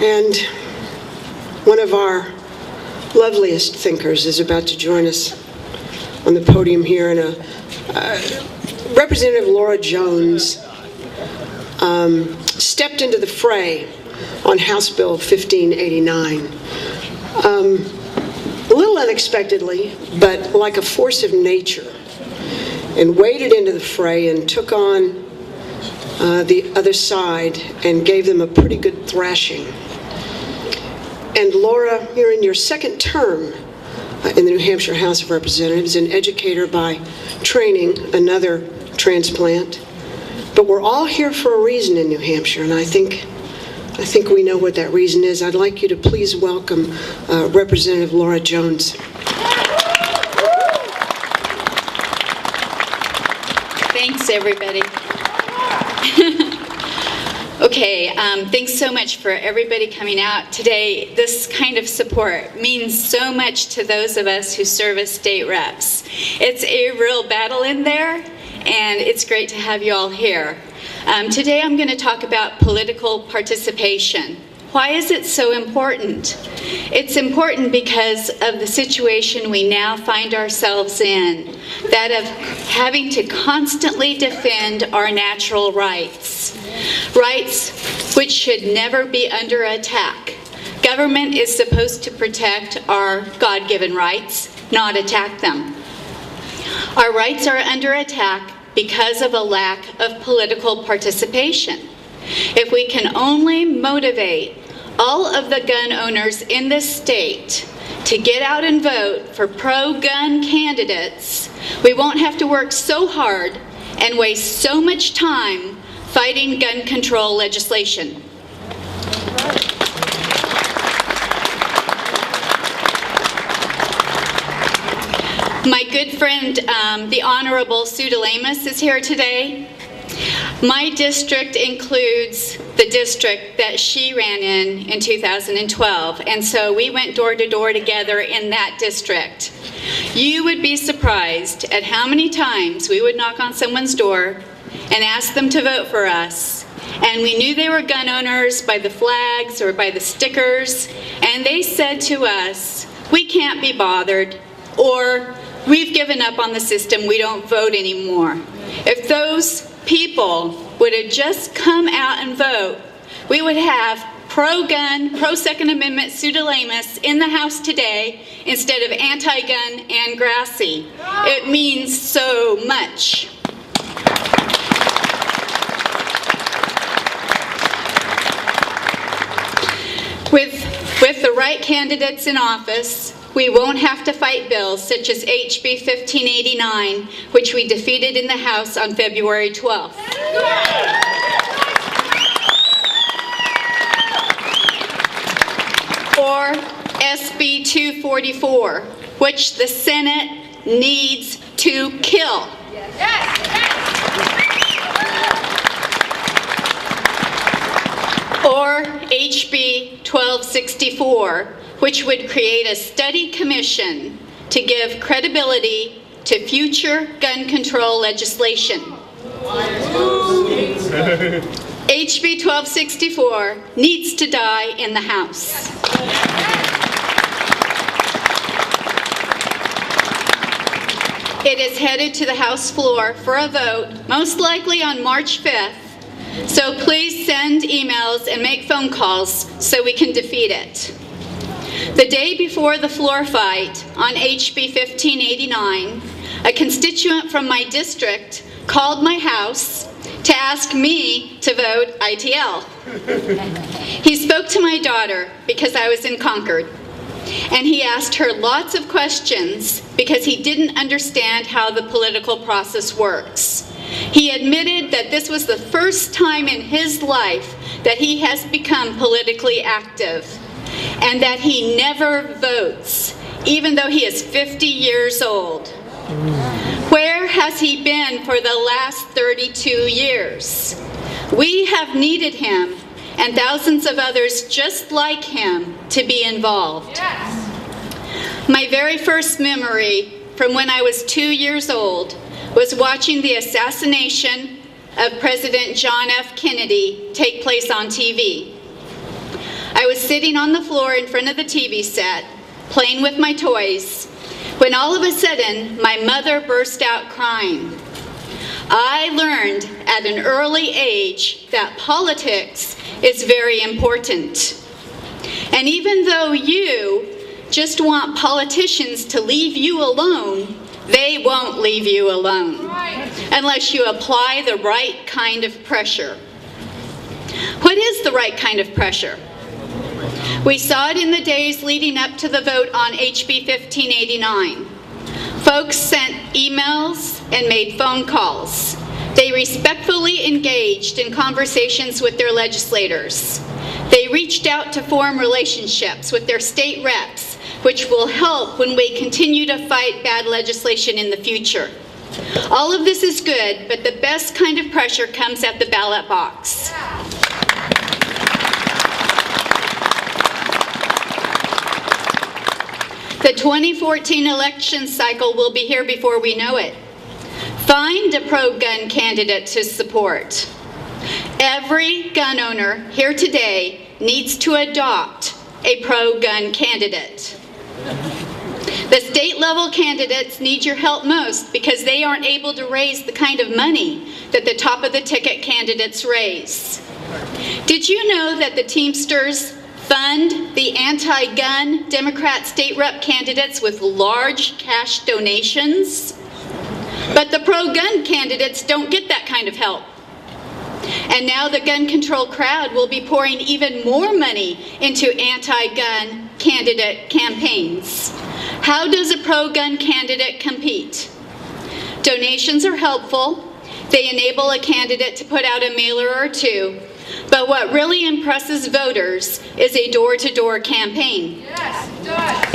And one of our loveliest thinkers is about to join us on the podium here, and Representative Laura Jones stepped into the fray on House Bill 1589. A little unexpectedly, but like a force of nature, and waded into the fray and took on the other side and gave them a pretty good thrashing. And Laura, you're in your second term in the New Hampshire House of Representatives, an educator by training, another transplant. But we're all here for a reason in New Hampshire, and I think we know what that reason is. I'd like you to please welcome Representative Laura Jones. Thanks, everybody. Okay, thanks so much for everybody coming out today. This kind of support means so much to those of us who serve as state reps. It's a real battle in there, and it's great to have you all here. Today I'm going to talk about political participation. Why is it so important? It's important because of the situation we now find ourselves in, that of having to constantly defend our natural rights. Rights which should never be under attack. Government is supposed to protect our God-given rights, not attack them. Our rights are under attack because of a lack of political participation. If we can only motivate all of the gun owners in this state to get out and vote for pro-gun candidates, we won't have to work so hard and waste so much time fighting gun control legislation. My good friend, the Honorable Sue DeLamus, is here today. My district includes the district that she ran in 2012, and so we went door to door together in that district. You would be surprised at how many times we would knock on someone's door and ask them to vote for us, and we knew they were gun owners by the flags or by the stickers, and they said to us, "We can't be bothered," or "We've given up on the system, we don't vote anymore." If those people would have just come out and vote, we would have pro-gun, pro-Second Amendment Sue DeLamus in the House today instead of anti-gun Ann Grassi. It means so much. With the right candidates in office, we won't have to fight bills such as HB 1589, which we defeated in the House on February 12th. Or SB 244, which the Senate needs to kill. Or HB 1264, which would create a study commission to give credibility to future gun control legislation. HB 1264 needs to die in the House. It is headed to the House floor for a vote, most likely on March 5th. So please send emails and make phone calls so we can defeat it. The day before the floor fight on HB 1589, a constituent from my district called my house to ask me to vote ITL. He spoke to my daughter because I was in Concord, and he asked her lots of questions because he didn't understand how the political process works. He admitted that this was the first time in his life that he has become politically active, and that he never votes, even though he is 50 years old. Where has he been for the last 32 years? We have needed him and thousands of others just like him to be involved. Yes. My very first memory from when I was 2 years old was watching the assassination of President John F. Kennedy take place on TV. I was sitting on the floor in front of the TV set, playing with my toys, when all of a sudden, my mother burst out crying. I learned at an early age that politics is very important. And even though you just want politicians to leave you alone, they won't leave you alone unless you apply the right kind of pressure. What is the right kind of pressure? We saw it in the days leading up to the vote on HB 1589. Folks sent emails and made phone calls. They respectfully engaged in conversations with their legislators. They reached out to form relationships with their state reps, which will help when we continue to fight bad legislation in the future. All of this is good, but the best kind of pressure comes at the ballot box. The 2014 election cycle will be here before we know it. Find a pro-gun candidate to support. Every gun owner here today needs to adopt a pro-gun candidate. The state-level candidates need your help most because they aren't able to raise the kind of money that the top-of-the-ticket candidates raise. Did you know that the Teamsters fund the anti-gun Democrat state rep candidates with large cash donations? But the pro-gun candidates don't get that kind of help. And now the gun control crowd will be pouring even more money into anti-gun candidate campaigns. How does a pro-gun candidate compete? Donations are helpful. They enable a candidate to put out a mailer or two. But what really impresses voters is a door-to-door campaign. Yes, it does.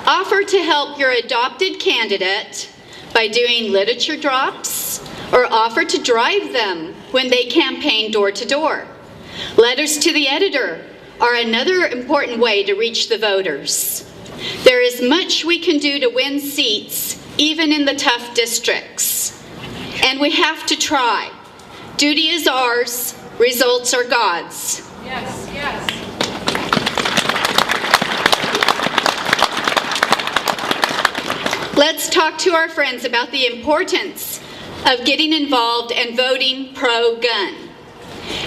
Offer to help your adopted candidate by doing literature drops, or offer to drive them when they campaign door-to-door. Letters to the editor are another important way to reach the voters. There is much we can do to win seats, even in the tough districts. And we have to try. Duty is ours, results are God's. Yes, yes. Let's talk to our friends about the importance of getting involved and voting pro-gun.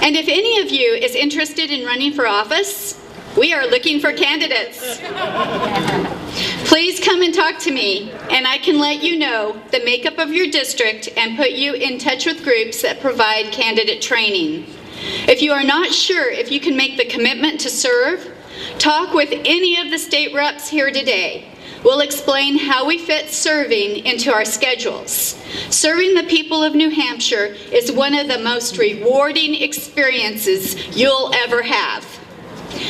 And if any of you is interested in running for office, we are looking for candidates. Please come and talk to me, and I can let you know the makeup of your district and put you in touch with groups that provide candidate training. If you are not sure if you can make the commitment to serve, talk with any of the state reps here today. We'll explain how we fit serving into our schedules. Serving the people of New Hampshire is one of the most rewarding experiences you'll ever have.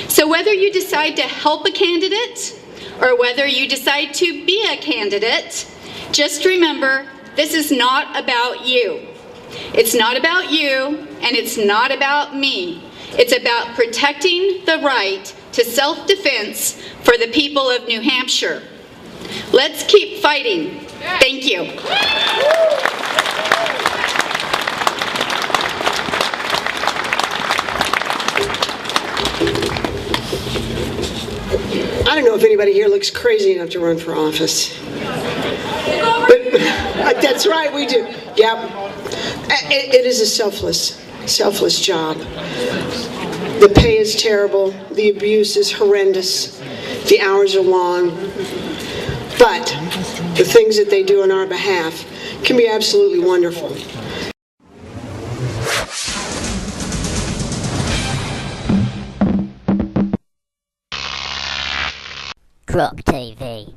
So whether you decide to help a candidate or whether you decide to be a candidate, just remember, this is not about you. It's not about you, and it's not about me. It's about protecting the right to self-defense for the people of New Hampshire. Let's keep fighting. Thank you. I don't know if anybody here looks crazy enough to run for office. But that's right, we do. Yep. It is a selfless job. The pay is terrible. The abuse is horrendous. The hours are long. But the things that they do on our behalf can be absolutely wonderful. Croc TV.